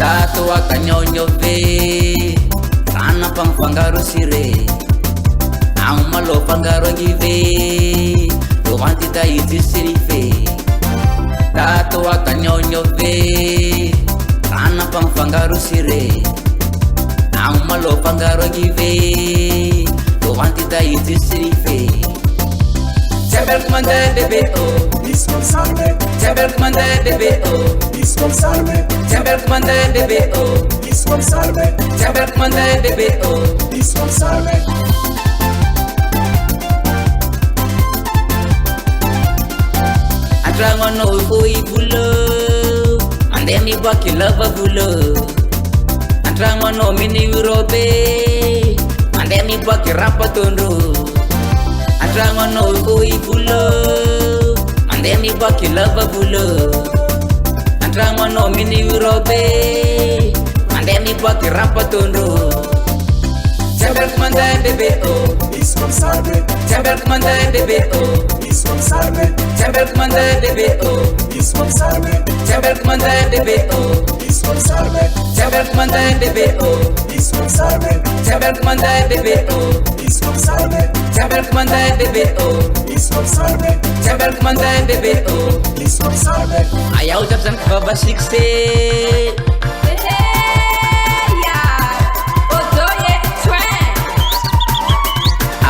tato akanyonyo ve rana pangfangaro sire amalo fangaro give do antita iti sirife tato akanyonyo ve rana pangfangaro sire amalo fangaro give do antita iti sirife Jabel commander de BO Dispensarme Jabel commander de BO Dispensarme Jabel commander de BO Dispensarme Jabel commander de BO Dispensarme Atrangono koi bulo ande mi baki lava bulo Atrangono mini Europe ande mi baki rapatondo Atrangono koi bulo ande mi baki lava bulo Atrangono mini Europe ande mi baki rapatondo Jabel commander de BO Dispensarme Jabel commander de BO Dispensarme Jabel commander de BO Dispensarme Jabel commander de BO Dispensarme Jabel commander de BO Dispensarme Jabel commander de BO Dispensarme Jabel commander de BO Dispensarme Jabel commander de BO Dispensarme Ayaw tapsan kaba sikse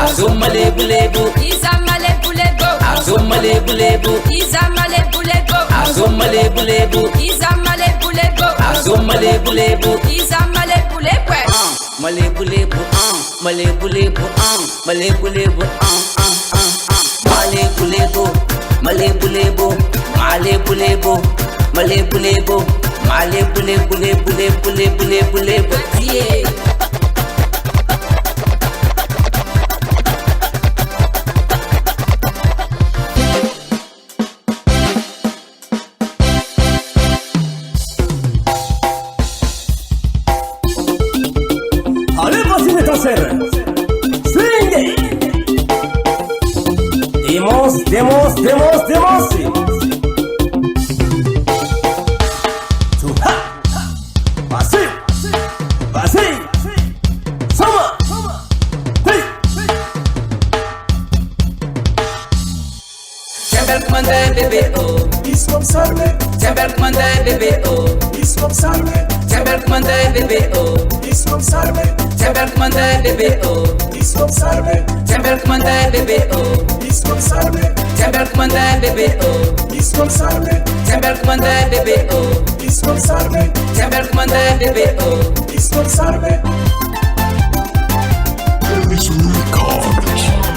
Azuma lebu lebu Izama lebu lebu Azuma lebu lebu Izama lebu lebu Azuma lebu lebu Izama lebu lebu Azuma lebu lebu Izama lebu lebu Malebu lebu Malebu lebu Malebu lebu Malebu lebu Malebu lebu Malebu lebu Malebu lebu Malebu lebu lebu lebu lebu lebu lebu Yeah Allez, vas-y, mes cancers. Swing. Démence, démence, démence, démence. Vas-y. Vas-y. Sama. Hey. Jabel commander de BO Dispensarme Jabel commander de BO Dispensarme Jabel commander de BO Dispensarme Jabel commander de BO Dispensarme Jabel commander de BO Dispensarme Jabel commander de BO Dispensarme Jabel commander de BO Dispensarme Jabel commander de BO Dispensarme Records.